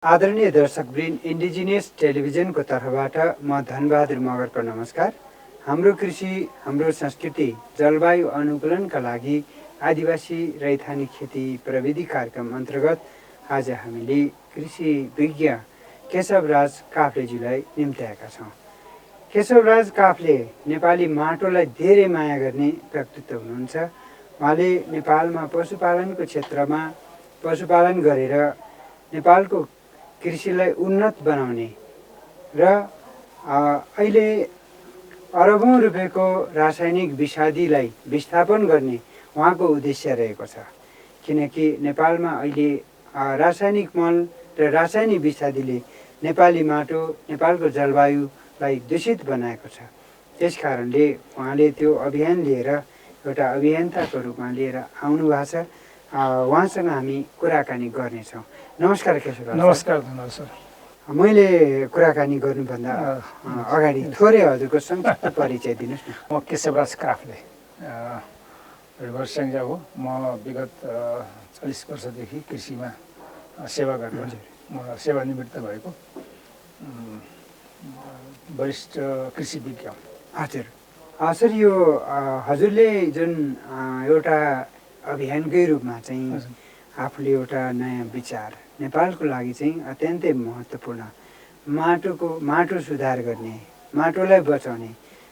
आदरणीय दर्शकवृन्द, इन्डिजिनियस टेलिभिजनको तर्फबाट म धनबहादुर मगरको नमस्कार। हाम्रो कृषि, हाम्रो संस्कृति, जलवायु अनुकूलनका लागि आदिवासी रैथाने खेती प्रविधि कार्यक्रम अन्तर्गत आज हामीले कृषि विज्ञ केशवराज काफ्लेज्यूलाई निम्त्याएका छौँ। केशवराज काफ्ले नेपाली माटोलाई धेरै माया गर्ने व्यक्तित्व हुनुहुन्छ। उहाँले नेपालमा पशुपालनको क्षेत्रमा पशुपालन गरेर नेपालको कृषिलाई उन्नत बनाउने र अहिले अरबौं रुपियाँको रासायनिक विषादीलाई विस्थापन गर्ने उहाँको उद्देश्य रहेको छ। किनकि नेपालमा अहिले रासायनिक मल र रासायनिक विषादीले नेपाली माटो, नेपालको जलवायुलाई दूषित बनाएको छ। त्यस कारणले उहाँले त्यो अभियान लिएर एउटा अभियन्ताको रूपमा लिएर आउनु भएको छ। उहाँसँग हामी कुराकानी गर्नेछौँ। नमस्कार केशवराज। नमस्कार धन्यवाद सर। मैले कुराकानी गर्नुभन्दा अगाडि थोरै हजुरको संक्षिप्त परिचय दिनुहोस् न। म केशवराज काफ्ले रिभरस्याङ्जा हो। म विगत 40 वर्षदेखि कृषिमा सेवा गरेको, म सेवानिवृत्त भएको वरिष्ठ कृषि विज्ञ। हजुर सर, यो हजुरले जुन एउटा अभियानकै रूपमा चाहिँ आफूले एउटा नयाँ विचार नेपालको लागि चाहिँ अत्यन्तै महत्त्वपूर्ण माटो सुधार गर्ने, माटोलाई बचाउने,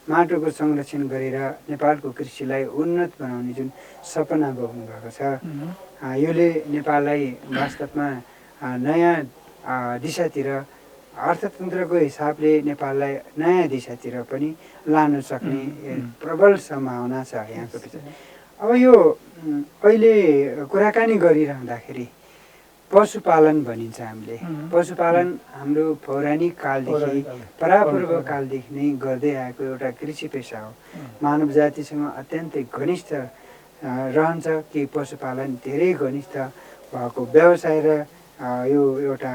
माटोको संरक्षण गरेर नेपालको कृषिलाई उन्नत बनाउने जुन सपना बोक्नु भएको छ, योले नेपाललाई वास्तवमा नयाँ दिशातिर, अर्थतन्त्रको हिसाबले नेपाललाई नयाँ दिशातिर पनि लान सक्ने प्रबल सम्भावना छ यहाँको विचार। अब यो अहिले कुराकानी गरिरहँदाखेरि पशुपालन भनिन्छ हामीले। पशुपालन हाम्रो पौराणिक कालदेखि, परापूर्व कालदेखि नै गर्दै आएको एउटा कृषि पेसा हो। मानव जातिसँग अत्यन्तै घनिष्ठ रहन्छ कि पशुपालन धेरै घनिष्ठ भएको व्यवसाय र यो एउटा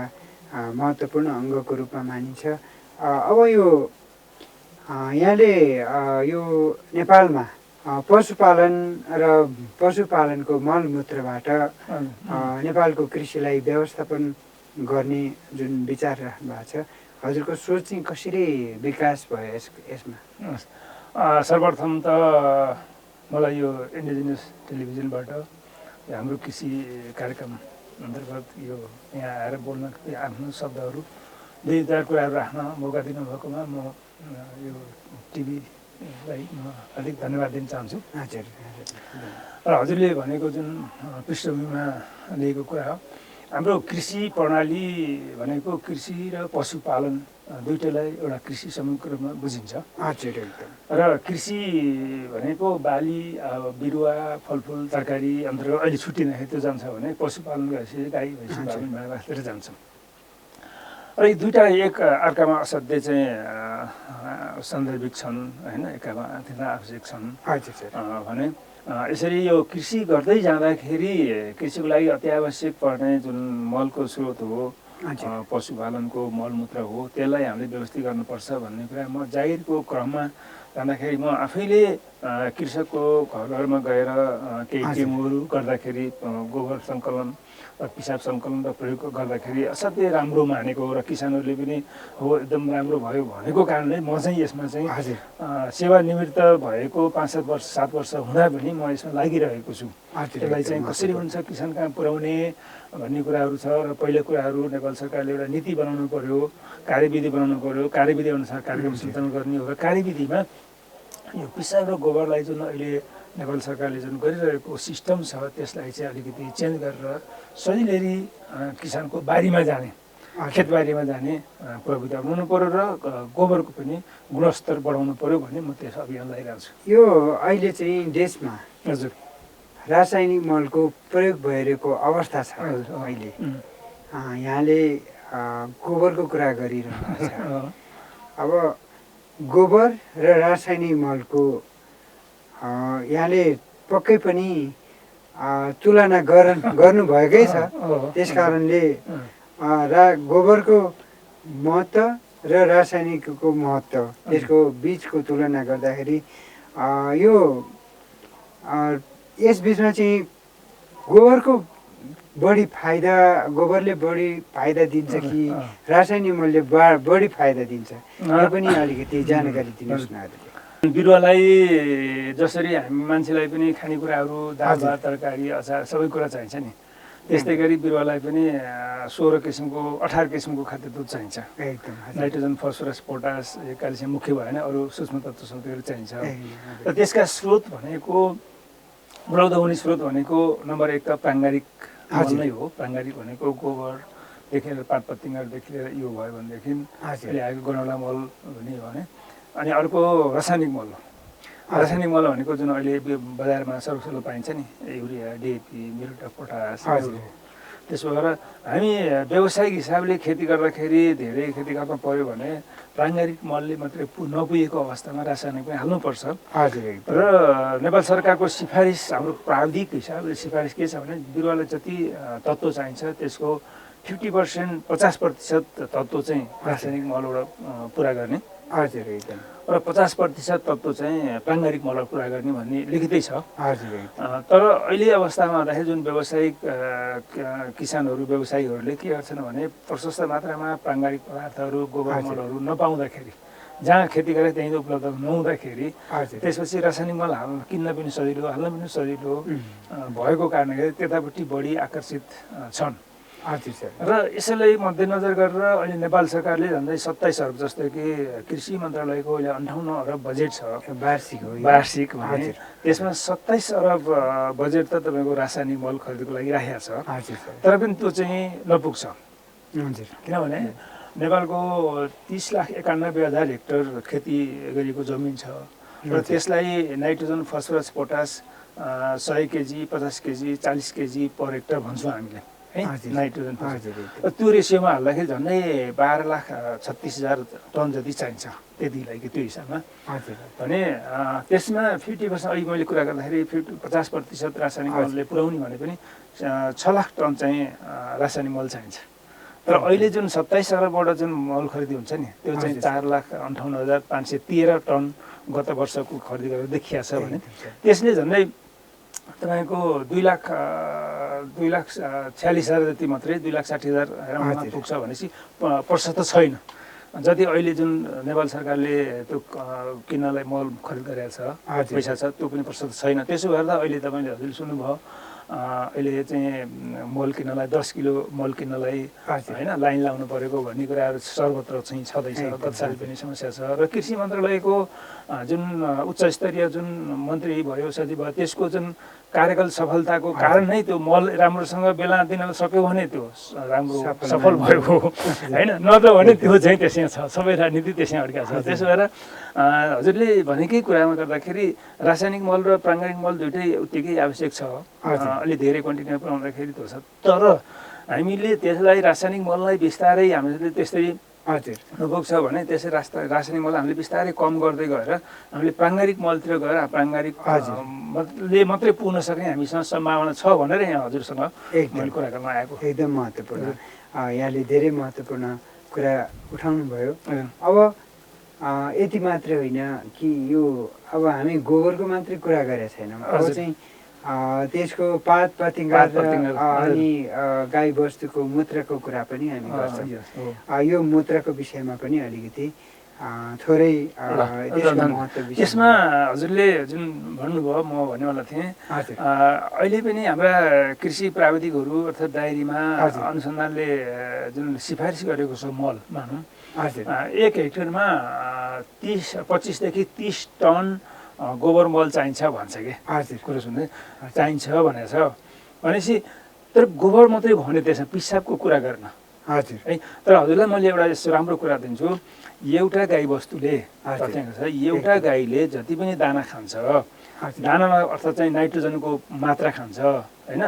महत्त्वपूर्ण अङ्गको रूपमा मानिन्छ। अब यो यहाँले यो नेपालमा पशुपालन र पशुपालनको मलमूत्रबाट नेपालको कृषिलाई व्यवस्थापन गर्ने जुन विचार राख्नु भएको छ, हजुरको सोच चाहिँ कसरी विकास भयो यसमा? सर्वप्रथम त मलाई यो इन्डिजिनियस टेलिभिजनबाट हाम्रो कृषि कार्यक्रम अन्तर्गत यो यहाँ आएर बोल्न, आफ्नो शब्दहरू, दुई चार कुराहरू राख्न मौका दिनुभएकोमा म यो टिभीलाई म अलिक धन्यवाद दिन चाहन्छु। हजुर। र हजुरले भनेको जुन पृष्ठभूमिमा लिएको कुरा हो, हाम्रो कृषि प्रणाली भनेको कृषि र पशुपालन दुइटैलाई एउटा कृषि समूहको रूपमा बुझिन्छ। हजुर। र कृषि भनेको बाली, बिरुवा, फलफुल, तरकारी अन्तर्गत अहिले छुट्टिँदाखेरि त्यो जान्छ भने पशुपालन गरेपछि गाई भैँसी पालन बाख्रातिर जान्छौँ। र यी दुईवटा एक अर्कामा असाध्यै चाहिँ सान्दर्भिक छन् होइन, एकामा अत्यन्त आवश्यक छन् भने यसरी यो कृषि गर्दै जाँदाखेरि कृषिको लागि अत्यावश्यक पर्ने जुन मलको स्रोत हो, पशुपालनको मलमूत्र हो, त्यसलाई हामीले व्यवस्थित गर्नुपर्छ भन्ने कुरा म जागिरको क्रममा जाँदाखेरि म आफैले कृषकको घर घरमा गएर केही टेमुहरू गर्दाखेरि गोबर सङ्कलन र पिसाब सङ्कलन र प्रयोग गर्दाखेरि असाध्यै राम्रो मानेको र किसानहरूले पनि हो एकदम राम्रो भयो भनेको कारणले म चाहिँ यसमा चाहिँ सेवानिवृत्त भएको 5-7 वर्ष 7 वर्ष हुँदा पनि म यसमा लागिरहेको छु। यसलाई चाहिँ कसरी हुन्छ किसान कहाँ पुर्याउने भन्ने कुराहरू छ। र पहिलो कुराहरू नेपाल सरकारले एउटा नीति बनाउनु पर्यो, कार्यविधि बनाउनु पर्यो, कार्यविधि अनुसार कार्यक्रम सञ्चालन गर्ने हो। र कार्यविधिमा यो पिसाब र गोबरलाई जुन अहिले नेपाल सरकारले जुन गरिरहेको सिस्टम छ त्यसलाई चाहिँ अलिकति चेन्ज गरेर सजिलै किसानको बारीमा जाने, खेतबारीमा जाने प्रविधि बनाउनु पर्यो र गोबरको पनि गुणस्तर बढाउनु पर्यो भन्ने म त्यस अभियान लगाइरहेको छु। यो अहिले चाहिँ देशमा हजुर रासायनिक मलको प्रयोग भइरहेको अवस्था छ। अहिले यहाँले गोबरको कुरा गरिरहनु भएको छ। अब गोबर र रासायनिक मलको यहाँले पक्कै पनि तुलना गर्नुभएकै छ। त्यस कारणले गोबरको महत्त्व र रासायनिकको महत्त्व, त्यसको बिचको तुलना गर्दाखेरि यो यस बिचमा चाहिँ गोबरको बढी फाइदा गोबरले बढी फाइदा दिन्छ कि रासायनिक मलले बढी फाइदा दिन्छ यो पनि अलिकति जानकारी दिनुहोस् न हजुरले। बिरुवालाई जसरी हामी मान्छेलाई पनि खानेकुराहरू दाल भात तरकारी अचार सबै कुरा चाहिन्छ नि त्यस्तै गरी बिरुवालाई पनि 16 किसिमको 18 किसिमको खाद्य दुध चाहिन्छ। एकदम नाइट्रोजन फस्फोरस पोटास क्याल्सियम मुख्य भएन अरू सूक्ष्म तत्त्व शक्तिहरू चाहिन्छ। र त्यसका स्रोत भनेको उपलब्ध हुने स्रोत भनेको नम्बर 1 त प्राङ्गारिक मल नै हो। प्राङ्गारिक भनेको गोबरदेखि लिएर पातपत्तिङहरूदेखि लिएर यो भयो भनेदेखि अहिले आएको गनौला मल हुने हो भने अनि अर्को रासायनिक मल हो। रासायनिक मल भनेको जुन अहिले बजारमा सर्वसल्लो पाइन्छ नि urea DAP muriate of potash त्यसो भएर हामी व्यावसायिक हिसाबले खेती गर्दाखेरि धेरै खेती गर्न पर्यो भने प्राङ्गारिक मलले मात्रै नपुगेको अवस्थामा रासायनिक पनि हाल्नुपर्छ। र नेपाल सरकारको सिफारिस हाम्रो प्राविधिक हिसाबले सिफारिस के छ भने बिरुवालाई जति तत्त्व चाहिन्छ त्यसको 50% 50% तत्त्व चाहिँ रासायनिक मलबाट पुरा गर्ने र 50% तत्त्व चाहिँ प्राङ्गारिक मलबाट पुरा गर्ने भन्ने लिखितै छ। तर अहिले अवस्थामा हुँदाखेरि जुन व्यावसायिक किसानहरू व्यवसायीहरूले के गर्छन् भने प्रशस्त मात्रामा प्राङ्गारिक पदार्थहरू गोबर मलहरू नपाउँदाखेरि जहाँ खेती गरे त्यहीँ उपलब्ध नहुँदाखेरि त्यसपछि रासायनिक मल किन्न पनि सजिलो हाल्न पनि सजिलो भएको कारणले त्यतापट्टि बढी आकर्षित छन्। र यसैलाई मध्यनजर गरेर अहिले नेपाल सरकारले झन्डै 27 अरब जस्तो कि कृषि मन्त्रालयको अहिले 58 अरब बजेट छ वार्षिक भने त्यसमा 27 अरब बजेट त तपाईँको रासायनिक मल खरिदको लागि राखेको छ। तर पनि त्यो चाहिँ नपुग्छ किनभने नेपालको 30,91,000 हेक्टर खेती गरेको जमिन छ र त्यसलाई nitrogen phosphorus potash 100 KG 50 KG 40 KG per hectare भन्छौँ हामीले है नाइट्रोजन त्यो रेसियोमा हाल्दाखेरि झन्डै 12,36,000 टन जति चाहिन्छ त्यतिलाई त्यो हिसाबमा भने त्यसमा 50% अहिले मैले कुरा गर्दाखेरि 50% रासायनिक मलले पुर्याउने भने पनि 6 लाख टन चाहिँ रासायनिक मल चाहिन्छ। तर अहिले जुन 27 अरबबाट जुन मल खरिदी हुन्छ नि त्यो चाहिँ 4,58,513 टन गत वर्षको खरिदी गरेर देखिया छ भने त्यसले झन्डै तपाईँको 2,46,000 जति मात्रै 2,60,000 पुग्छ भनेपछि प्रतिशत त छैन जति अहिले जुन नेपाल सरकारले त्यो किन्नलाई मल खरिद गरेको छ पैसा छ त्यो पनि प्रतिशत छैन। त्यसो गर्दा अहिले तपाईँले हजुरले सुन्नुभयो अहिले चाहिँ मल किन्नलाई 10 किलो मल किन्नलाई होइन लाइन लाउनु परेको भन्ने कुराहरू सर्वत्र चाहिँ छँदैछ। गत साल पनि समस्या छ र कृषि मन्त्रालयको जुन उच्च स्तरीय जुन मन्त्री भयो सचिव भयो त्यसको जुन कार्यकाल सफलताको कारण नै त्यो मल राम्रोसँग बेला दिन सक्यो भने त्यो राम्रो सफल भयो होइन नत्र भने त्यो चाहिँ त्यसै छ सबै राजनीति त्यसै अड्का छ। त्यसो भएर हजुरले भनेकै कुरामा गर्दाखेरि रासायनिक मल र प्राङ्गारिक मल दुइटै उत्तिकै आवश्यक छ। अलि धेरै क्वान्टिटीमा पुऱ्याउँदाखेरि त्यो छ तर हामीले त्यसलाई रासायनिक मललाई बिस्तारै हामीले त्यसरी पुग्छ भने त्यसै रासायनिक मल हामीले बिस्तारै कम गर्दै गएर हामीले प्राङ्गारिक मलतिर गएर प्राङ्गारिक मलले मात्रै पुग्न सक्ने हामीसँग सम्भावना छ भनेर यहाँ हजुरसँग मैले कुरा गर्न आएको। एकदम महत्त्वपूर्ण यहाँले धेरै महत्त्वपूर्ण कुरा उठाउनु भयो। अब यति मात्रै होइन कि यो अब हामी गोबरको मात्रै कुरा गरेका छैनौँ अब चाहिँ त्यसको पात पतिङ्गा अनि गाई बस्तुको मूत्रको कुरा पनि हामी गर्छौँ। यो मूत्रको विषयमा पनि अलिकति थोरै त्यसमा हजुरले जुन भन्नुभयो म भन्नेवाला थिएँ अहिले पनि हाम्रा कृषि प्राविधिकहरू अर्थात् डायरीमा अनुसन्धानले जुन सिफारिस गरेको छ मल मानौँ 1 हेक्टरमा 25 देखि 30 टन गोबर मल चाहिन्छ भन्छ कि कुरो सुन्दै चाहिन्छ भनेको छ भनेपछि तर गोबर मात्रै भने त्यसमा पिसाबको कुरा गर्न है। तर हजुरलाई मैले एउटा यस्तो राम्रो कुरा दिन्छु एउटा गाई बस्तुले तथ्याङ्क छ एउटा गाईले जति पनि दाना खान्छ दानामा अर्थात् चाहिँ नाइट्रोजनको मात्रा खान्छ होइन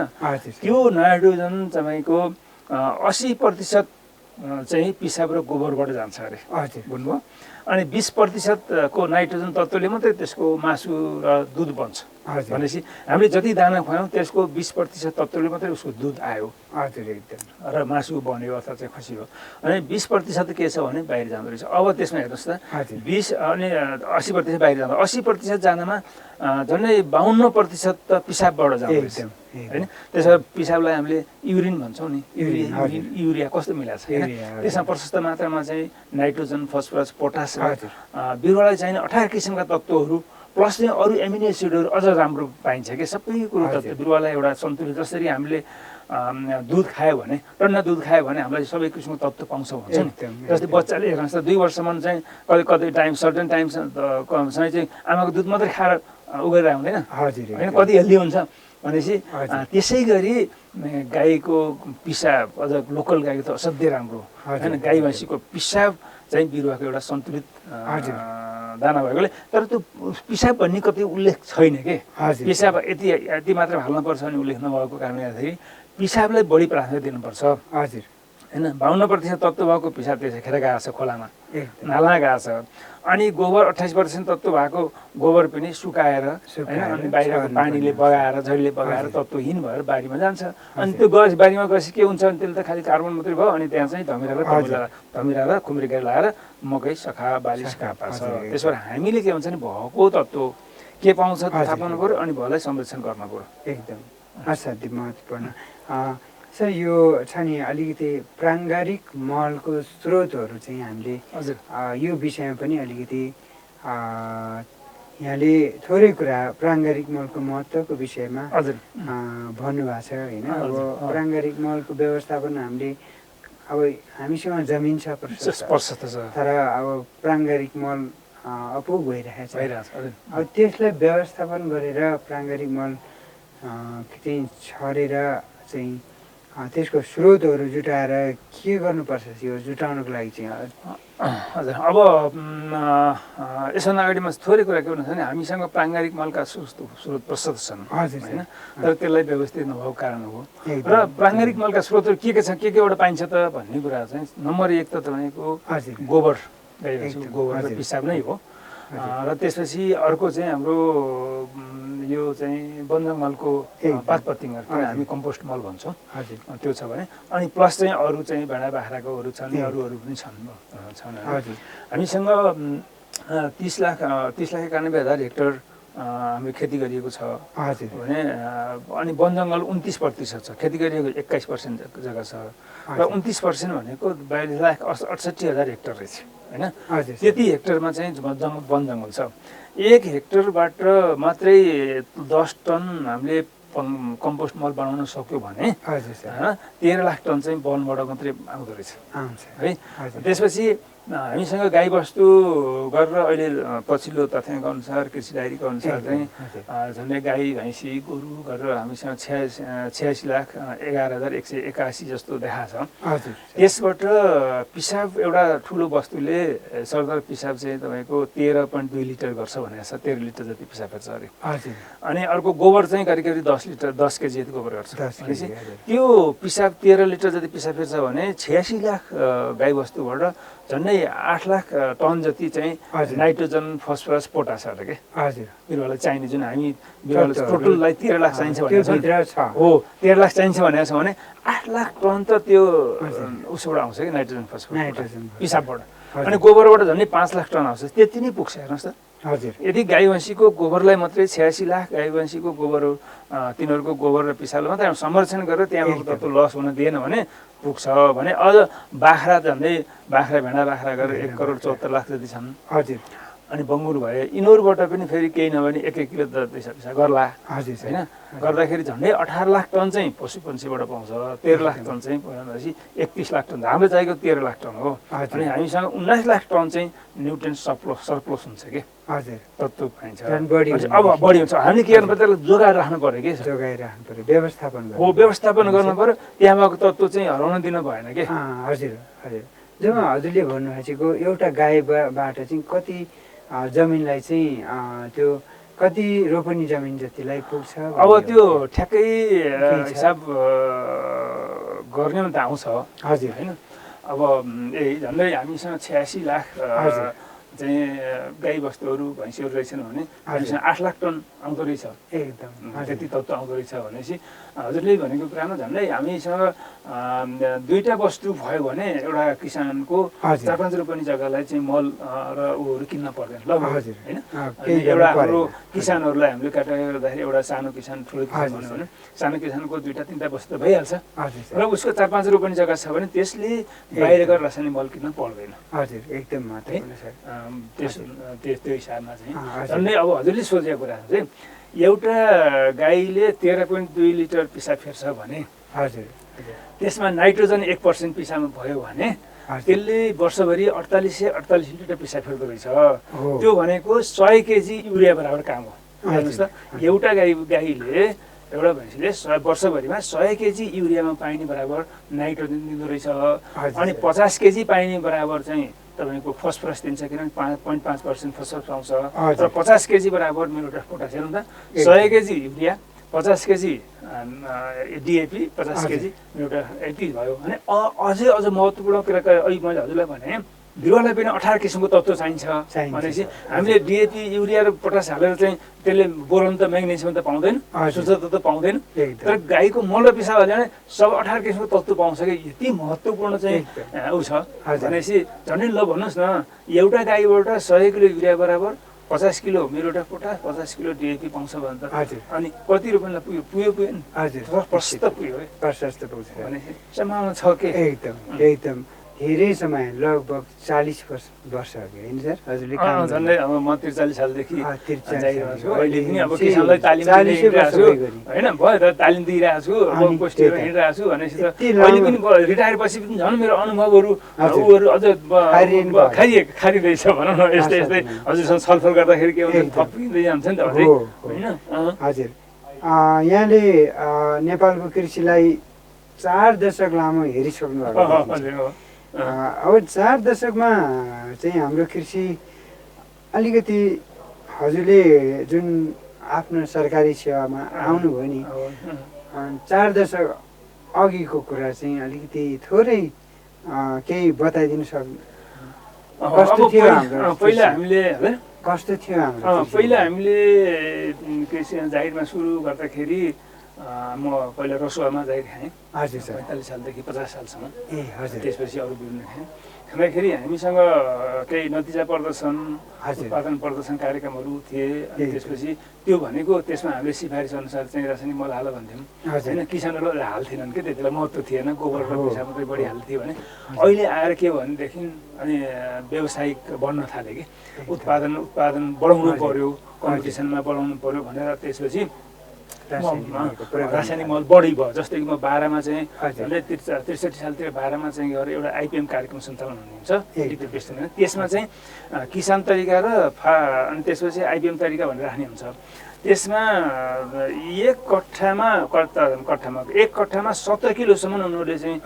त्यो नाइट्रोजन तपाईँको 80% चाहिँ पिसाब र गोबरबाट जान्छ अरे बुझ्नुभयो। अनि 20% को नाइट्रोजन तत्त्वले मात्रै त्यसको मासु र दुध बन्छ भनेपछि हामीले जति दाना खुवायौँ त्यसको 20% तत्त्वले मात्रै उसको दुध आयो हजुर एकदम र मासु बन्यो अथवा चाहिँ खसी हो अनि 20% के छ भने बाहिर जाँदो रहेछ अब त्यसमा हेर्नुहोस् त 20 अनि 80% बाहिर जाँदा 80% जानमा झन्डै 52% त पिसाबबाट जाँदो रहेछ होइन त्यसमा पिसाबलाई हामीले युरिन भन्छौँ नि युरिया कस्तो मिलाएको छ होइन त्यसमा प्रशस्त मात्रामा चाहिँ नाइट्रोजन फस्फरस पोटास बिरुवालाई चाहिने 18 किसिमका तत्त्वहरू प्लस चाहिँ अरू एमिनो एसिडहरू अझ राम्रो पाइन्छ कि सबै कुरो तत्त्व बिरुवालाई एउटा सन्तुलित जसरी हामीले दुध खायो भने टन्न दुध खायो भने हामीलाई सबै किसिमको तत्त्व पाउँछ भन्छ नि जस्तै बच्चाले हेर्नुहोस् त 2 वर्षसम्म चाहिँ कतै टाइम सर्टेन टाइमसँग चाहिँ आमाको दुध मात्रै खाएर उगेर हुँदैन होइन कति हेल्दी हुन्छ भनेपछि त्यसै गरी गाईको पिसाब अझ लोकल गाईको त असाध्यै राम्रो होइन गाई भैँसीको पिसाब चाहिँ बिरुवाको एउटा सन्तुलित दाना भएकोले तर त्यो पिसाब भन्ने कति उल्लेख छैन के पिसाब यति मात्र हाल्नुपर्छ भने उल्लेख नभएको कारणले गर्दाखेरि पिसाबलाई बढी प्राथमिकता दिनुपर्छ हजुर होइन 52% तत्त्व भएको पिसाब त्यसैखेर गएको छ खोलामा नालामा गएको छ अनि गोबर 28% तत्त्व भएको गोबर पनि सुकाएर होइन अनि बाहिरको पानीले बगाएर झरीले बगाएर तत्त्वहीन भएर बारीमा जान्छ अनि त्यो बारीमा गएपछि के हुन्छ भने त्यसले त खालि कार्बन मात्रै भयो अनि त्यहाँ चाहिँ धमिरा र खुम्री लगाएर मकै सखा बाली सखा पार्छ त्यसो भएर हामीले के भन्छ भने भएको तत्त्व के पाउँछ थाहा पाउनु पऱ्यो अनि भएलाई संरक्षण गर्नु पऱ्यो एकदम असाध्यै महत्त्वपूर्ण सर यो छ नि अलिकति प्राङ्गारिक मलको स्रोतहरू चाहिँ हामीले हजुर यो विषयमा पनि अलिकति यहाँले थोरै कुरा प्राङ्गारिक मलको महत्त्वको विषयमा हजुर भन्नुभएको छ होइन अब प्राङ्गारिक मलको व्यवस्थापन हामीले अब हामीसँग जमिन छ प्रशस्त छ तर अब प्राङ्गारिक मल अपुग भइरहेको छ अब त्यसलाई व्यवस्थापन गरेर प्राङ्गारिक मल चाहिँ छरेर चाहिँ त्यसको स्रोतहरू जुटाएर के गर्नुपर्छ यो जुटाउनको लागि चाहिँ हजुर अब यसभन्दा अगाडि म थोरै कुरा के भन्नु छ भने हामीसँग प्राङ्गारिक मलका स्रोत प्रशस्त छन् होइन तर त्यसलाई व्यवस्थित नभएको कारण हो र प्राङ्गारिक मलका स्रोतहरू के छ केबाट पाइन्छ त भन्ने कुरा चाहिँ नम्बर 1 त भनेको गोबर गोबर र पिसाब नै हो र त्यसपछि अर्को चाहिँ हाम्रो यो चाहिँ वन जङ्गलको पातपतिङहरू हामी कम्पोस्ट मल भन्छौँ त्यो छ भने अनि प्लस चाहिँ अरू चाहिँ भेडा बाख्राकोहरू छन् अरूहरू पनि छन् हामीसँग 30 लाख 91,000 हेक्टर हाम्रो खेती गरिएको छ भने अनि वन जङ्गल 29% छ खेती गरिएको 21% जग्गा छ र 29% भनेको 42,68,000 हेक्टर रहेछ होइन त्यति हेक्टरमा चाहिँ वन जङ्गल छ 1 हेक्टरबाट मात्रै 10 टन हामीले कम्पोस्ट मल बनाउन सक्यो भने 13 लाख टन चाहिँ वनबाट मात्रै आउँदो रहेछ है त्यसपछि हामीसँग गाईबस्तु गरेर अहिले पछिल्लो तथ्याङ्क अनुसार कृषि डायरीको अनुसार चाहिँ झन्डै गाई भैँसी गोरु गरेर हामीसँग 86,11,181 जस्तो देखाएको छ त्यसबाट पिसाब एउटा ठुलो वस्तुले सरदर पिसाब चाहिँ तपाईँको 13.2 लिटर गर्छ भनेको छ 13 लिटर जति पिसाब फेर्छ अरे अनि अर्को गोबर चाहिँ करिब करिब 10 केजी जति गोबर गर्छ भनेपछि त्यो पिसाब 13 लिटर जति पिसाब फेर्छ भने 86 लाख गाईबस्तुबाट झन्डै 8 लाख टन जति चाहिँ नाइट्रोजन फस्फरस पोटास अरे के बिरुवालाई चाहिने जुन हामी बिरुवालाई टोटललाई 13 लाख चाहिन्छ भनेको हो 13 लाख चाहिन्छ भनेको छ भने 8 लाख टन त त्यो उसबाट आउँछ कि नाइट्रोजन फस्फरस पिसाबबाट अनि गोबरबाट झन्डै 5 लाख टन आउँछ त्यति नै पुग्छ हेर्नुहोस् त यदि गाई भैँसीको गोबरलाई मात्रै 86 लाख गाई भैँसीको गोबर तिनीहरूको गोबर र पिसाबलाई मात्रै संरक्षण गरेर त्यहाँको तत्त्व लस हुन दिएन भने पुग्छ भने अझ बाख्रा झन्डै बाख्रा भेडा बाख्रा गरेर 1 करोड 74 लाख जति छन् अनि बङ्गुर भए यिनीहरूबाट पनि फेरि केही नभए 1 किलो पिसा गर्ला होइन गर्दाखेरि झन्डै 18 लाख टन चाहिँ पशुपन्छीबाट पाउँछ 13 लाख टन चाहिँ भनेपछि 31 लाख टन हाम्रो चाहिएको 13 लाख टन हो अनि हामीसँग 19 लाख टन चाहिँ न्युट्रिएन्ट सरप्लस हुन्छ कि तत्त्व पाइन्छ अब बढी हुन्छ हामीले के गर्नु पर्छ जोगाएर राख्नु पर्यो कि जोगाइराख्नु पर्यो व्यवस्थापन गर्नु पर्यो त्यहाँ भएको तत्त्व चाहिँ हराउन दिनु भएन कि जब हजुरले भन्नुभएको एउटा गाईबाट चाहिँ कति जमिनलाई चाहिँ त्यो कति रोपनी जमिन जतिलाई पुग्छ अब त्यो ठ्याक्कै हिसाब गर्ने त आउँछ होइन अब झन्डै हामीसँग 86 लाख चाहिँ गाई बस्तुहरू भैँसीहरू रहेछन् भने हामीसँग 8 लाख टन आउँदो रहेछ एकदम त्यति तत्त्व आउँदो रहेछ भनेपछि हजुरले भनेको कुरामा झन्डै हामीसँग दुईटा वस्तु भयो भने एउटा किसानको 4-5 रोपनी जग्गालाई चाहिँ मल र ऊहरू किन्न पर्दैन लगभग होइन एउटा हाम्रो किसानहरूलाई हामीले क्याटेगोरी गर्दाखेरि एउटा सानो किसान ठुलो किसान भन्यो भने सानो किसानको 2-3टा वस्तु भइहाल्छ र उसको 4-5 रोपनी जग्गा छ भने त्यसले बाहिर गएर रासायनिक मल किन्न पर्दैन हजुर एकदम त्यो हिसाबमा चाहिँ झन्डै अब हजुरले सोचेको कुरा चाहिँ एउटा गाईले 13.2 लिटर पिसाब फेर्छ भने हजुर त्यसमा नाइट्रोजन 1% पिसाबमा भयो भने त्यसले वर्षभरि 4848 लिटर पिसाब फेर्दो रहेछ त्यो भनेको 100 केजी युरिया बराबर काम हो हेर्नुहोस् त एउटा गाईले एउटा भैँसीले वर्षभरिमा 100 केजी युरियामा पाइने बराबर नाइट्रोजन दिँदो रहेछ अनि 50 केजी पाइने बराबर चाहिँ तपाईँको फस्फरस दिन्छ किनभने 5.5% फस्फरस पाउँछ र 50 केजी बराबर म्युरेट पोटास हेर्नु त 100 KG urea 50 KG DAP 50 KG muriate यति भयो भने अझ महत्त्वपूर्ण कुरा अहिले मैले हजुरलाई भने बिरुवालाई पनि 18 किसिमको तत्त्व चाहिन्छ भनेपछि हामीले डिएपी युरिया र पोटास हालेर चाहिँ त्यसले बोरोन त म्याग्नेसियम त पाउँदैन सूक्ष्म तत्त्व पाउँदैन तर गाईको मल र पिसाब हाल्यो भने सब 18 किसिमको तत्त्व पाउँछ कि यति महत्त्वपूर्ण चाहिँ ऊ छ भनेपछि झन्डै ल भन्नुहोस् न एउटा गाईबाट 100 किलो युरिया बराबर 50 kilo muriate potash 50 kilo DAP पाउँछ भने त अनि कति रुपियाँलाई पुग्यो नि प्रशस्त पुग्यो है प्रशस्त पुग्छ भनेपछि सम्भावना छ के एकदम धेरै समय लगभग 40 वर्ष अघि होइन सर हजुरले काम झन्डै अब म 43 सालदेखि जाइरहेको छु अहिले पनि अब किसानलाई तालिम दिइरहेको छु होइन भयो त तालिम दिइरहेको छु अब पोस्टहरू हिँडिरहेको छु भनेपछि त अहिले पनि रिटायर पछि पनि झन् मेरो अनुभवहरू ऊहरू अझ खारिरहेछ भनौँ न यस्तै यस्तै हजुरसँग छलफल गर्दाखेरि के हुन्छ थपिँदै जान्छ नि त अझै होइन हजुर यहाँले नेपालको कृषिलाई 4 दशक लामो हेरिसक्नु भएको अब 4 दशकमा चाहिँ हाम्रो कृषि अलिकति हजुरले जुन आफ्नो सरकारी सेवामा आउनुभयो नि 4 दशक अघिको कुरा चाहिँ अलिकति थोरै केही बताइदिनु सक्नु कस्तो थियो हाम्रो पहिला हामीले कस्तो थियो हाम्रो पहिला हामीले कृषि जाहिरमा सुरु गर्दाखेरि म पहिला रसुवामा जाहिर खाएँ हजुर सर 45 सालदेखि 50 सालसम्म ए हजुर त्यसपछि अरू विभिन्न खाएँ खाँदाखेरि हामीसँग केही नतिजा प्रदर्शन उत्पादन प्रदर्शन कार्यक्रमहरू थिए अनि त्यसपछि त्यो भनेको त्यसमा हामीले सिफारिस अनुसार चाहिँ रासायनिक मल हाल भन्थ्यौँ होइन किसानहरूले हाल्थेनन् कि त्यति बेला महत्त्व थिएन गोबर र पैसा मात्रै बढी हाल्थ्यो भने अहिले आएर के हो भनेदेखि अनि व्यावसायिक बढ्न थाले कि उत्पादन बढाउनु पर्यो कम्पिटिसनमा बढाउनु पर्यो भनेर त्यसपछि रासायनिक मल बढी भयो जस्तै कि म 12 मा चाहिँ 63 सालतिर 12 मा चाहिँ गएर एउटा आइपिएम कार्यक्रम सञ्चालन हुनुहुन्छ त्यसमा चाहिँ किसान तरिका र अनि त्यसपछि आइपिएम तरिका भनेर राख्ने हुन्छ त्यसमा एक कट्ठामा 17 किलोसम्म उनीहरूले चाहिँ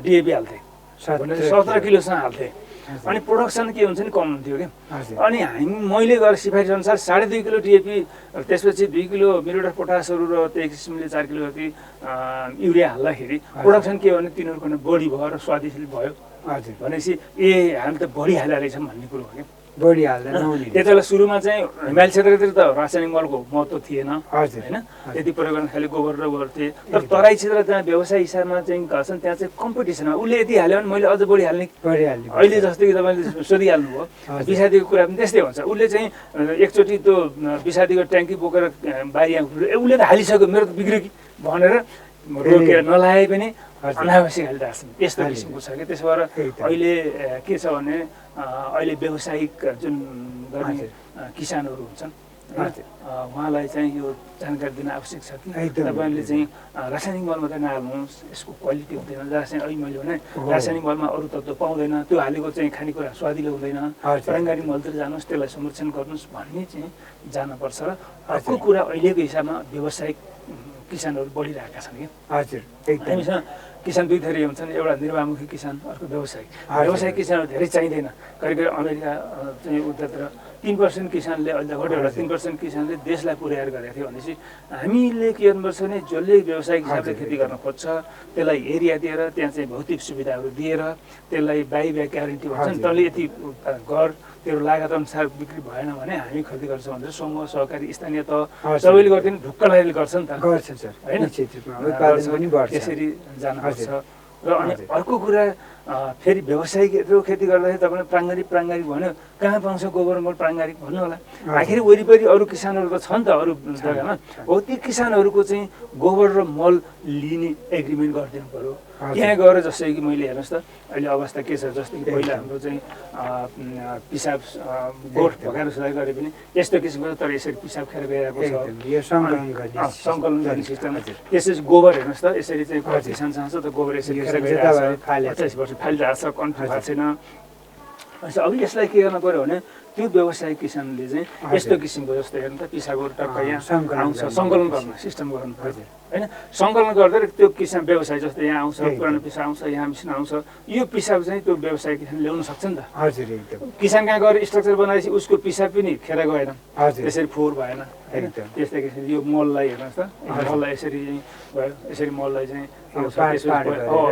डिएपी हाल्थे 17 किलोसम्म हाल्थे अनि प्रोडक्सन के हुन्छ नि कम हुन्थ्यो कि अनि मैले गरेर सिफारिस अनुसार 2.5 किलो डिएपी त्यसपछि 2 किलो म्युरेट पोटासहरू र त्यही किसिमले 4 किलो जति युरिया हाल्दाखेरि प्रोडक्सन के हो भने तिनीहरूको बढी भयो र स्वादिष्ट भयो भनेपछि हामी त बढी हालेर रहेछौँ भन्ने कुरो हो कि बढी हाल्दैन त्यति बेला सुरुमा चाहिँ हिमाली क्षेत्रतिर त रासायनिक मलको महत्त्व थिएन होइन त्यति प्रयोग गर्न खालि गोबर र गोबर थिए तर तराई क्षेत्र जहाँ व्यवसाय हिसाबमा चाहिँ गर्छन् त्यहाँ चाहिँ कम्पिटिसनमा उसले यति हाल्यो भने मैले अझ बढी हाल्ने अहिले जस्तै कि तपाईँले सोधिहाल्नुभयो विषादीको कुरा पनि त्यस्तै हुन्छ उसले चाहिँ एकचोटि त्यो विषादीको ट्याङ्की बोकेर बाहिर उसले त हालिसक्यो मेरो त बिग्रियो कि भनेर रोकेर नलाए पनि अनावश्यक हालिरहेको छ त्यस्तो किसिमको छ कि त्यसो भएर अहिले के छ भने अहिले व्यावसायिक जुन गर्ने किसानहरू हुन्छन् उहाँलाई चाहिँ यो जानकारी दिन आवश्यक छ कि तपाईँले चाहिँ रासायनिक मल मात्रै नहाल्नुहोस् यसको क्वालिटी हुँदैन जहाँ चाहिँ अहिले मैले भने रासायनिक मलमा अरू तत्त्व पाउँदैन त्यो हालेको चाहिँ खानेकुरा स्वादिलो हुँदैन पारम्परिक मलतिर जानुहोस् त्यसलाई संरक्षण गर्नुहोस् भन्ने चाहिँ जानुपर्छ र अर्को कुरा अहिलेको हिसाबमा व्यावसायिक किसानहरू बढिरहेका छन् कि हजुर हामीसँग किसान दुई थरी हुन्छन् एउटा निर्वाहमुखी किसान अर्को व्यावसायिक किसानहरू धेरै चाहिँदैन करिब करिब अमेरिका चाहिँ उतातिर 3% किसानले अहिले घटेर 3% किसानले देशलाई पुर्याएर गरेको थियो भनेपछि हामीले के गर्नुपर्छ भने जसले व्यावसायिक हिसाबले खेती गर्न खोज्छ त्यसलाई एरिया दिएर त्यहाँ चाहिँ भौतिक सुविधाहरू दिएर त्यसलाई बाई ग्यारेन्टी भन्छन् तँले यति घर तेरो लागत अनुसार बिक्री भएन भने हामी खरिद गर्छौँ भनेर समूह सहकारी स्थानीय तह हजुर। सबैले गर्दैन ढुक्क लागेर गर्छ नि त गर्छ सर होइन निश्चित रूपमा उत्पादन पनि बढ्छ त्यसरी जानुपर्छ हजुर। र अनि हजुर। अर्को कुरा फेरि व्यावसायिक खेती गर्दाखेरि तपाईँले प्राङ्गारिक भन्यो कहाँ पाउँछ गोबर मल प्राङ्गारिक भन्नु होला आखिर वरिपरि अरू किसानहरू त छ नि त अरू जग्गामा हो ती किसानहरूको चाहिँ गोबर र मल लिने एग्रिमेन्ट गरिदिनु पऱ्यो त्यहाँ गएर जस्तै कि मैले हेर्नुहोस् त अहिले अवस्था के छ जस्तै कि पहिला हाम्रो चाहिँ पिसाब गोठ भगाएर सुधार गरे पनि यस्तो किसिमको तर यसरी पिसाब खेर गइरहेको छ यो सङ्कलन गर्ने सिस्टम त्यसपछि गोबर हेर्नुहोस् त यसरी चाहिँ किसानसँग छ त गोबर यसरी खेर गइरहेको छ 28 वर्ष फालिरहेको छ कन्फ्लिक्ट भएको छैन अब यसलाई के गर्नु पऱ्यो भने त्यो व्यवसायिक किसानले चाहिँ यस्तो किसिमको जस्तो हेर्नु त पिसाबहरू टक्क यहाँ आउँछ सङ्कलन गर्न सिस्टम गर्नु पर्यो होइन सङ्कलन गर्दा त्यो किसान व्यवसाय जस्तो यहाँ आउँछ पुरानो पिसा आउँछ यहाँ मिसिन आउँछ यो पिसाब चाहिँ त्यो व्यवसायिक किसान ल्याउन सक्छ नि त हजुर एकदम किसान कहाँ गएर स्ट्रक्चर बनाएपछि उसको पिसाब पनि खेर गएन हजुर त्यसरी फोहोर भएन होइन त्यस्तै किसिमले यो मललाई हेर्नुहोस् त मललाई यसरी भयो यसरी मललाई चाहिँ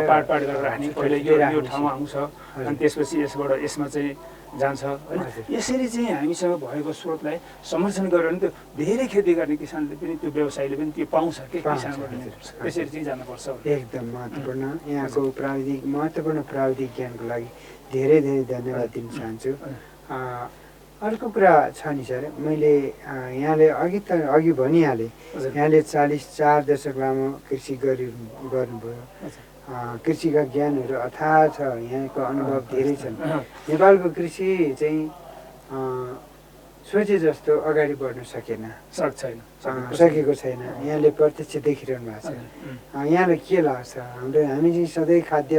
पाट गरेर राख्ने पहिला यो ठाउँमा आउँछ अनि त्यसपछि यसबाट यसमा चाहिँ जान्छ होइन यसरी चाहिँ हामीसँग भएको स्रोतलाई संरक्षण गरेर भने त्यो धेरै खेती गर्ने किसानले पनि त्यो व्यवसायले पनि त्यो पाउँछ कि किसानबाट त्यसरी चाहिँ जानुपर्छ एकदम महत्त्वपूर्ण यहाँको महत्त्वपूर्ण प्राविधिक ज्ञानको लागि धेरै धेरै धन्यवाद दिन चाहन्छु अर्को कुरा छ नि सर मैले यहाँले अघि भनिहालेँ यहाँले 44 दशक लामो कृषि गर्नुभयो कृषिका ज्ञानहरू अथाह छ यहाँको अनुभव धेरै छन् नेपालको कृषि चाहिँ सोचे जस्तो अगाडि बढ्न सकेको छैन यहाँले प्रत्यक्ष देखिरहनु भएको छ यहाँलाई के लाग्छ हामी चाहिँ सधैँ खाद्य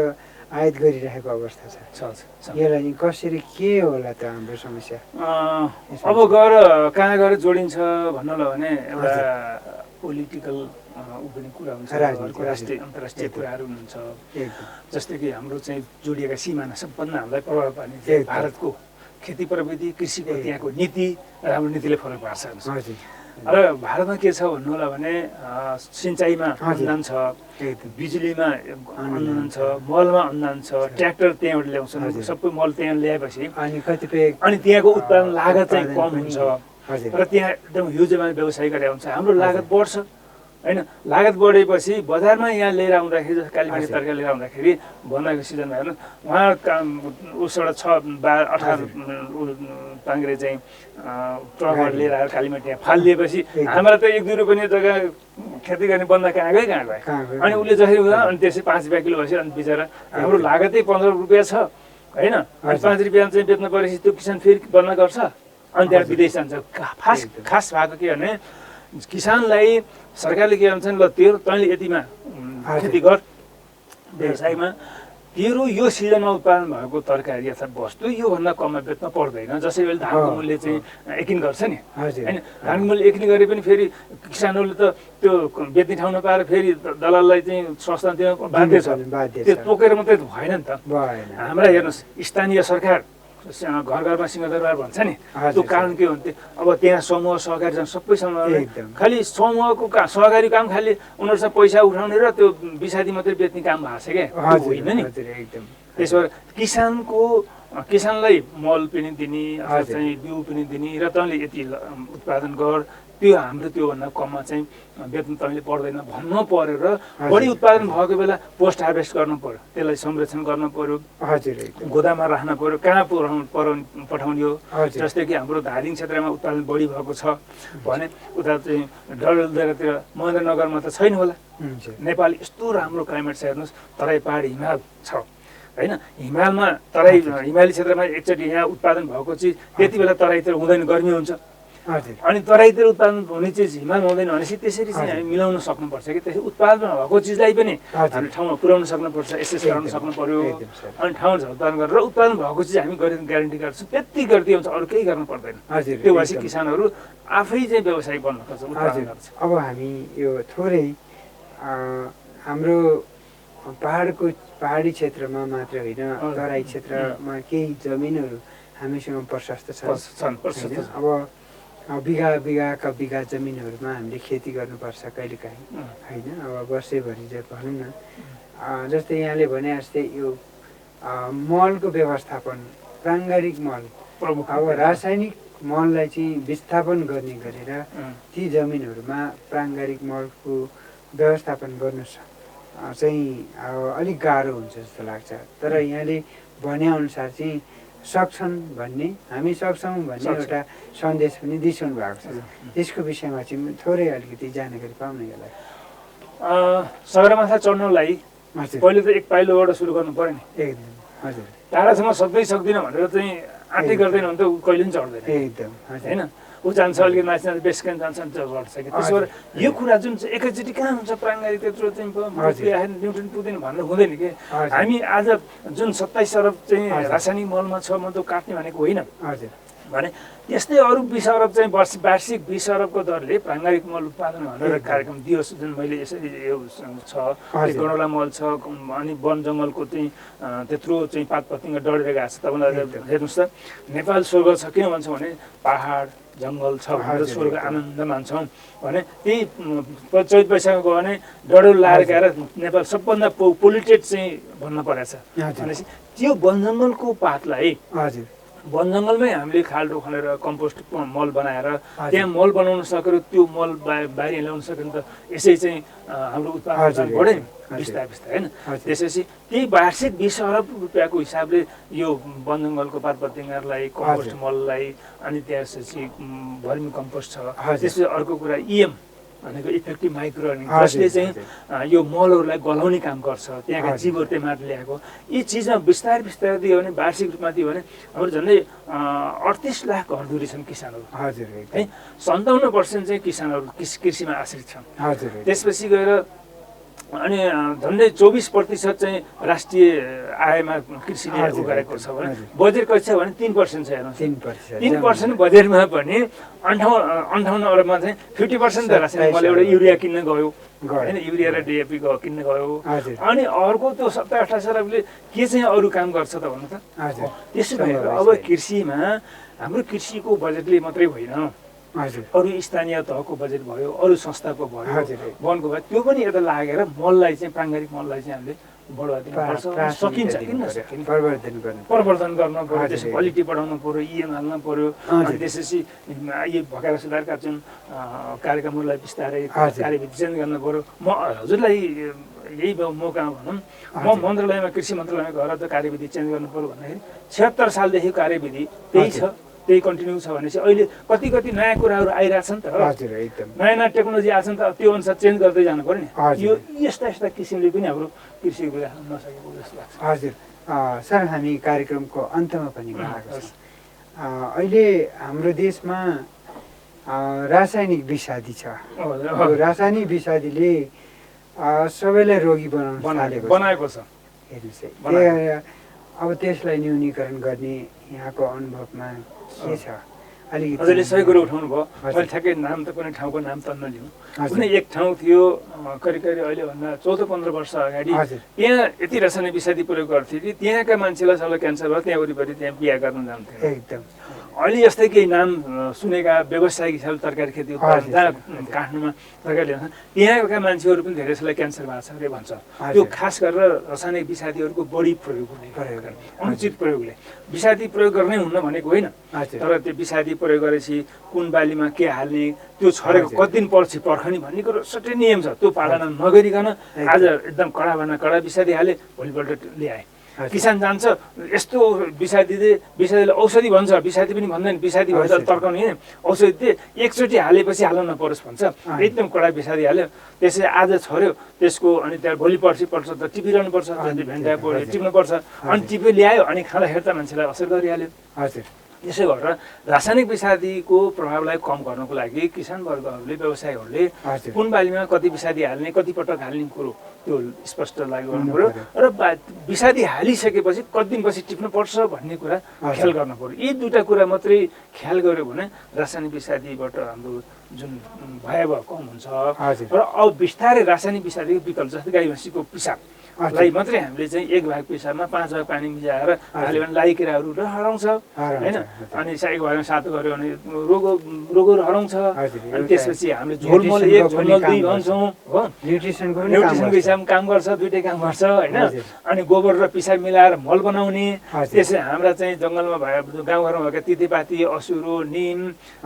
आयात गरिरहेको अवस्था छ यसलाई कसरी के होला त हाम्रो समस्या अब गएर कहाँ गएर जोडिन्छ भन्नुलाई भने एउटा पोलिटिकल पनि कुरा हुन्छ राष्ट्रिय अन्तर्राष्ट्रिय कुराहरू हुनुहुन्छ जस्तै कि हाम्रो चाहिँ जोडिएका सिमाना सबभन्दा हामीलाई प्रभाव पार्ने भारतको खेती प्रविधि कृषिको त्यहाँको नीति र हाम्रो नीतिले फरक पार्छ र भारतमा के छ भन्नु होला भने सिँचाइमा अनुदान छ बिजुलीमा अनुदान छ मलमा अनुदान छ ट्र्याक्टर त्यहाँबाट ल्याउँछन् सबै मल त्यहाँ ल्याएपछि अनि त्यहाँको उत्पादन लागत चाहिँ कम हुन्छ र त्यहाँ एकदम ह्युज एमाउन्ट व्यवसाय गरेर हुन्छ हाम्रो लागत बढ्छ होइन लागत बढेपछि बजारमा यहाँ लिएर आउँदाखेरि जस्तो कालीमाटी तरकारी लिएर आउँदाखेरि भन्दाको सिजनमा हेर्नु उहाँ उसबाट 18 पाङ्ग्रे चाहिँ ट्रकबाट लिएर आएर कालीमाटी यहाँ फालिदिएपछि हाम्रो त 1-2 रुपियाँ जग्गा खेती गर्ने बन्दा कहाँ गयो अनि उसले जसरी हुँदा अनि त्यसै 5 रुपियाँ किलो भएपछि अनि बिचरा हाम्रो लागतै 15 रुपियाँ छ होइन अनि 5 रुपियाँ चाहिँ बेच्नु परेपछि त्यो किसान फेरि बन्द गर्छ अनि त्यहाँ विदेश जान्छ खास भएको के भने किसानलाई सरकारले के भन्छन् ल तैँले यतिमा खेती गर व्यवसायमा तेरो यो सिजनमा उत्पादन भएको तरकारी अथवा वस्तु योभन्दा कममा बेच्न पर्दैन जसै बेला धानको मूल्य चाहिँ एकिन गर्छ नि होइन धानको मूल्य एकिन गरे पनि फेरि किसानहरूले त त्यो बेच्ने ठाउँ नपाएर फेरि दलाललाई चाहिँ सस्ता दिन बाध्य छ त्यो तोकेर मात्रै भएन नि त हाम्रा हेर्नुहोस् स्थानीय सरकार घर घरमा सिंहदरबार भन्छ नि त्यो कारण के हुन्थ्यो अब त्यहाँ समूह सहकारी सबै समूह खालि समूहको सहकारी काम खालि उनीहरूसँग पैसा उठाउने र त्यो विषादी मात्रै बेच्ने काम भएको छ क्या होइन नि त्यसो भएर किसानलाई मल पनि दिने अथवा चाहिँ बिउ पनि दिने र तैँले यति उत्पादन गर त्यो हाम्रो त्योभन्दा कममा चाहिँ बेच्नु तैँले पर्दैन भन्नु पर्यो र बढी उत्पादन भएको बेला पोस्ट हार्भेस्ट गर्नु पर्यो त्यसलाई संरक्षण गर्नु पर्यो गोदाममा राख्न पर्यो कहाँ पठाउने हो जस्तै कि हाम्रो धादिङ क्षेत्रमा उत्पादन बढी भएको छ भने उता चाहिँ डडेलधुरातिर महेन्द्रनगरमा त छैन होला नेपाल यस्तो राम्रो क्लाइमेट छ हेर्नुहोस् तराई पहाड हिमाल छ होइन हिमालमा हिमाली क्षेत्रमा एकचोटि यहाँ उत्पादन भएको चिज त्यति बेला तराईतिर हुँदैन गर्मी हुन्छ अनि तराईतिर उत्पादन हुने चिज हिमाल हुँदैन भनेपछि त्यसरी चाहिँ हामी मिलाउन सक्नुपर्छ कि त्यसरी उत्पादन भएको चिजलाई पनि हामीले ठाउँमा पुर्याउन सक्नुपर्छ एसेस गराउन सक्नु पर्यो अनि ठाउँमा उत्पादन गरेर उत्पादन भएको चिज हामी गरेर ग्यारेन्टी गर्छौँ त्यति गरिदिए हुन्छ अरू केही गर्नु पर्दैन त्यो भएपछि किसानहरू आफै चाहिँ व्यवसायिक बन्न खोज्छ उत्पादन गर्छ अब हामी यो थोरै हाम्रो पहाडी क्षेत्रमा मात्र होइन तराई क्षेत्रमा केही जमिनहरू हामीसँग प्रशस्त छन् अब बिघा जमिनहरूमा हामीले खेती गर्नुपर्छ कहिलेकाहीँ होइन अब वर्षैभरि चाहिँ भनौँ न जस्तै यहाँले भने जस्तै यो मलको व्यवस्थापन प्राङ्गारिक मल प्रमुख अब रासायनिक मललाई चाहिँ विस्थापन गर्ने गरेर ती जमिनहरूमा प्राङ्गारिक मलको व्यवस्थापन गर्नु चाहिँ अब अलिक गाह्रो हुन्छ जस्तो लाग्छ। तर यहाँले भनेअनुसार चाहिँ सक्छन् भन्ने, हामी सक्छौँ भन्ने एउटा सन्देश पनि दिइसक्नु भएको छ। त्यसको विषयमा चाहिँ थोरै अलिकति जानकारी पाउनु होला। सगरमाथा चढ्नलाई पहिले त एक पाइलोबाट सुरु गर्नु पर्यो नि। एकदम हजुर। टाढासम्म सक्दै सक्दिनँ भनेर चाहिँ आँटै गर्दैन भने त कहिले पनि चढ्दैन एकदम होइन। ऊ जान्छ अलिकति माथि जान्छ, बेस क्याम्प जान्छ, चढ्छ कि। त्यसो भएर यो कुरा जुन चाहिँ एकैचोटि कहाँ हुन्छ प्राङ्गारिक त्यत्रो चाहिँ न्युट्रिन पुग्दैन भन्नु हुँदैन कि। हामी आज जुन 27 अरब चाहिँ रासायनिक मलमा छ, म त काट्ने भनेको होइन भने त्यस्तै अरू 20 अरब चाहिँ वार्षिक 20 अरबको दरले प्राङ्गारिक मल उत्पादन भनेर कार्यक्रम दियोस्। जुन मैले यसरी यो छ गणौला मल छ, अनि वन जङ्गलको चाहिँ त्यत्रो चाहिँ पात पतिङ्ग डढेर गएको छ। तपाईँलाई हेर्नुहोस् त, नेपाल स्वर्ग छ किन भन्छ भने पहाड जङ्गल छ भनेर स्वर्ग आनन्द मान्छौँ भने त्यही चैत वैशाखमा गयो भने डडेलो लाएर गएर नेपाल सबभन्दा पोल्युटेड चाहिँ भन्न परेछ। भनेपछि त्यो वन जङ्गलको पातलाई वन जङ्गलमै हामीले खाल्डो खनेर कम्पोस्ट मल बनाएर त्यहाँ मल बनाउन सकेर त्यो मल बाहिर ल्याउन सक्यो भने त यसै चाहिँ हाम्रो उत्पादन बढ्यो नि बिस्तारै बिस्तारै होइन। त्यसपछि त्यही वार्षिक 20 अरब रुपियाँको हिसाबले यो वन जङ्गलको पात पतिङ्गहरूलाई कम्पोस्ट मललाई, अनि त्यसपछि भर्मी कम्पोस्ट छ। त्यसपछि अर्को कुरा इएम भनेको इफेक्टिभ माइक्रो अर्गानिज्म, जसले चाहिँ यो मलहरूलाई गलाउने काम गर्छ। त्यहाँका जीवहरू त्यही माटो ल्याएको यी चिजमा बिस्तारै बिस्तारै दियो भने वार्षिक रूपमा दियो भने हाम्रो झन्डै 38 लाख घरधुरी छन् किसानहरू है। 57% चाहिँ किसानहरू कृषिमा आश्रित छन्। त्यसपछि गएर अनि झन्डै 24% चाहिँ राष्ट्रिय आयमा कृषिले उगाएको छ भने बजेट कति छ भने 3% छ। हेर्नुहोस् 3% बजेटमा पनि 58 अरबमा चाहिँ 50% त रासायनिक मल एउटा युरिया किन्न गयो होइन, युरिया र डिएपी किन्न गयो। अनि अर्को त्यो 27-28 अरबले के चाहिँ अरू काम गर्छ त भन्नु त। त्यसो भएर अब कृषिमा हाम्रो कृषिको बजेटले मात्रै होइन, अरू स्थानीय तहको बजेट भयो, अरू संस्थाको भयो, वनको भयो, त्यो पनि यता लागेर मललाई चाहिँ प्राङ्गारिक मललाई चाहिँ हामीले बढावा दिनुपर्छ। सकिन्छ किन नसकिन्छ, परिवर्तन गर्न पर्यो, त्यसको क्वालिटी बढाउनु पर्यो, इएम हाल्न पर्यो। अनि त्यसपछि यो भएका सुधारका जुन कार्यक्रमहरूलाई बिस्तारै कार्यविधि चेन्ज गर्न पर्यो। म हजुरलाई यही मौकामा भनौँ, म मन्त्रालयमा कृषि मन्त्रालयमा गएर त कार्यविधि चेन्ज गर्नु पर्यो भन्दाखेरि 76 सालदेखि कार्यविधि त्यही छ, त्यही कन्टिन्यू छ भनेपछि अहिले कति कति नयाँ कुराहरू आइरहेछन् त। नयाँ नयाँ टेक्नोलोजी आएछन् त, त्यो अनुसार चेन्ज गर्दै जानु पर्यो नि। यो यस्ता यस्ता किसिमले पनि हाम्रो कृषि कुरा नसकेको जस्तो लाग्छ। हजुर सर, हामी कार्यक्रमको अन्तमा पनि गएको छौँ। अहिले हाम्रो देशमा रासायनिक विषादी छ। रासायनिक विषादीले सबैलाई रोगी बनाएको छ। हेर्नुहोस् है, अब त्यसलाई न्यूनीकरण गर्ने यहाँको अनुभवमा के छ? अलिकति हजुरले सही कुरो उठाउनु भयो। मैले ठ्याक्कै नाम त कुनै ठाउँको नाम त नलिउँ, कुनै एक ठाउँ थियो करिब करिब अहिलेभन्दा 14-15 वर्ष अगाडि त्यहाँ यति रासायनिक विषादी प्रयोग गर्थ्यो कि त्यहाँका मान्छेलाई सबैलाई क्यान्सर भयो, त्यहाँ वरिपरि त्यहाँ बिहा गर्न जान्थ्यो। एकदम अहिले यस्तै केही नाम सुनेका व्यावसायिक हिसाबले तरकारी खेती उत्पादन जहाँ काठमाडौँमा तरकारी ल्याउँछ त्यहाँका मान्छेहरू पनि धेरै जसलाई क्यान्सर भएको छ अरे भन्छ। त्यो खास गरेर रासायनिक विषादीहरूको बढी प्रयोग अनुचित प्रयोगले। विषादी प्रयोग गर्नै हुन्न भनेको होइन, तर त्यो विषादी प्रयोग गरेपछि कुन बालीमा के हाल्ने, त्यो छरेको कति दिन पछि पर्खने भन्ने कुरो सट्टै नियम छ। त्यो पालना नगरिकन आज एकदम कडाभन्दा कडा विषादी हाले, भोलिपल्ट ल्याए। किसान जान्छ यस्तो विषादीले औषधि भन्छ, विषादी पनि भन्दैन, विषादी भन्छ तर्काउने होइन, औषधि दिए एकचोटि हालेपछि हाल्न नपरोस् भन्छ। एकदम कडा विषादी हाल्यो, त्यसै आज छर्यो त्यसको, अनि त्यहाँ भोलि पर्छ त टिपिरहनु पर्छ, भेन्डा पऱ्यो टिप्नुपर्छ, अनि टिपे ल्यायो अनि खाँदाखेरि त मान्छेलाई असर गरिहाल्यो। हजुर, त्यसै गरेर रासायनिक विषादीको प्रभावलाई कम गर्नको लागि किसान वर्गहरूले, व्यवसायीहरूले कुन बालीमा कति विषादी हाल्ने, कति पटक हाल्ने कुरो त्यो स्पष्ट लागु गर्नु पर्यो र विषादी हालिसकेपछि कति दिनपछि टिप्नुपर्छ भन्ने कुरा ख्याल गर्नु पर्यो। यी दुईवटा कुरा मात्रै ख्याल गर्यो भने रासायनिक विषादीबाट हाम्रो जुन भयावह कम हुन्छ। र अब बिस्तारै रासायनिक विषादीको विकल्प जस्तै गाई भैँसीको पिसाब लाई मात्रै हामीले चाहिँ 1 भाग पिसाबमा 5 भाग पानी मिलाएर हाल्यो भने लाई किराहरू हराउँछ होइन। अनि 1 भागमा 7 गऱ्यो भने रोगहरू हराउँछ। अनि त्यसपछि हामीले झोलमल 1 झोलमल 2 भन्छौँ हो। न्युट्रिसनको हिसाबमा काम गर्छ, दुइटै काम गर्छ होइन। अनि गोबर र पिसाब मिलाएर मल बनाउने। त्यसै हाम्रा चाहिँ जङ्गलमा भए गाउँघरमा भएका तितेपाती, असुरो, निम,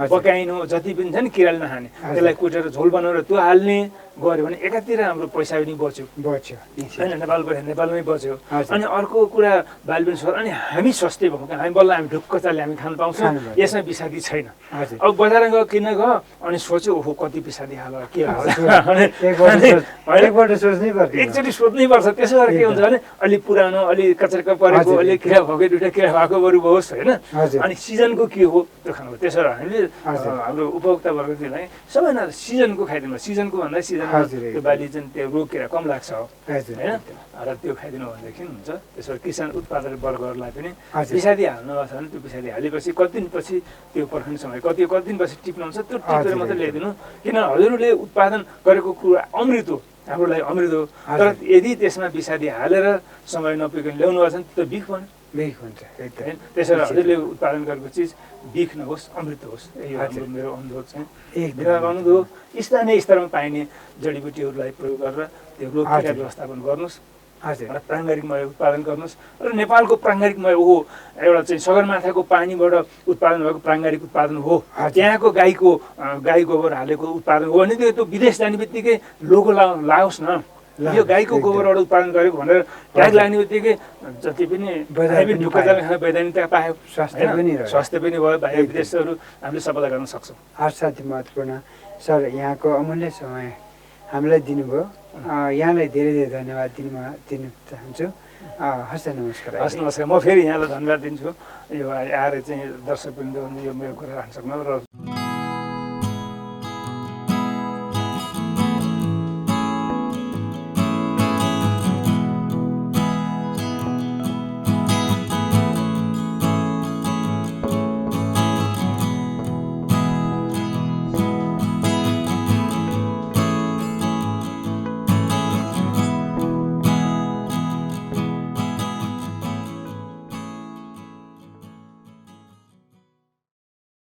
बकाइनो जति पनि छ नि किराले नखाने त्यसलाई कुटेर झोल बनाएर त्यो हाल्ने गऱ्यो भने एकातिर हाम्रो पैसा पनि बच्यो होइन, नेपालमै बच्यो। अनि अर्को कुरा बालबिन अनि हामी सस्तै भएको हामी बल्ल हामी ढुक्क चालले हामी खान पाउँछौँ, यसमा विषादी छैन। अब बजारमा गयो किन्न गयो अनि सोच्यो ओहो कति विषादी हाल्यो के एकचोटि सोध्नै पर्छ। त्यसो गरेर के हुन्छ भने अलिक पुरानो अलिक कचरका परेको अलिक किरा भएको दुइटा किरा भएको बरु होस् होइन। अनि सिजनको के हो त्यो खानु। त्यसो भएर हामीले हाम्रो उपभोक्ता वर्गलाई सबैभन्दा सिजनको खाइदिनु। सिजनको भन्दा सिजन त्यो बाली चाहिँ त्यो रोग किरा कम लाग्छ होइन र त्यो खाइदिनु भनेदेखि हुन्छ। त्यसो भएर किसान उत्पादक वर्गहरूलाई पनि विषादी हाल्नुभएको छ भने त्यो विषादी हालेपछि कति दिनपछि त्यो पर्खने समय कति दिनपछि टिप्नुहुन्छ त्यो टिपेर मात्रै ल्याइदिनु। किन हजुरले उत्पादन गरेको कुरा अमृत हो, हाम्रो लागि अमृत हो। तर यदि त्यसमा विषादी हालेर समय नपुगिकन ल्याउनु भएको छ भने त्यो बिख बन्यो, बिख हुन्छ। त्यसो भएर हजुरले उत्पादन गरेको चिज बिख नहोस्, अमृत होस्। यही हो मेरो अनुरोध चाहिँ। अनुरोध हो स्थानीय स्तरमा पाइने जडीबुटीहरूलाई प्रयोग गरेर त्यो रोग किरा व्यवस्थापन गर्नुहोस् र प्राङ्गारिक मल उत्पादन गर्नुहोस्। र नेपालको प्राङ्गारिक मल हो एउटा चाहिँ सगरमाथाको पानीबाट उत्पादन भएको प्राङ्गारिक उत्पादन हो। त्यहाँको गाई गोबर हालेको उत्पादन हो भने त्यो विदेश जाने बित्तिकै लोगो लाओस् न, यो गाईको गोबरबाट उत्पादन गरेको भनेर ट्याग लाग्ने बित्तिकै जति पनि वैधानिकता पायो, स्वास्थ्य पनि भयो, बाहिर विदेशहरू हामीले सफलता गर्न सक्छौँ। असाध्यै महत्त्वपूर्ण सर, यहाँको अमूल्य समय हामीलाई दिनुभयो। यहाँलाई धेरै धेरै धन्यवाद दिन चाहन्छु। हस् नमस्कार। हस् नमस्कार। म फेरि यहाँलाई धन्यवाद दिन्छु यो आएर चाहिँ दर्शकवृन्द यो मेरो कुरा राख्न सक्नु र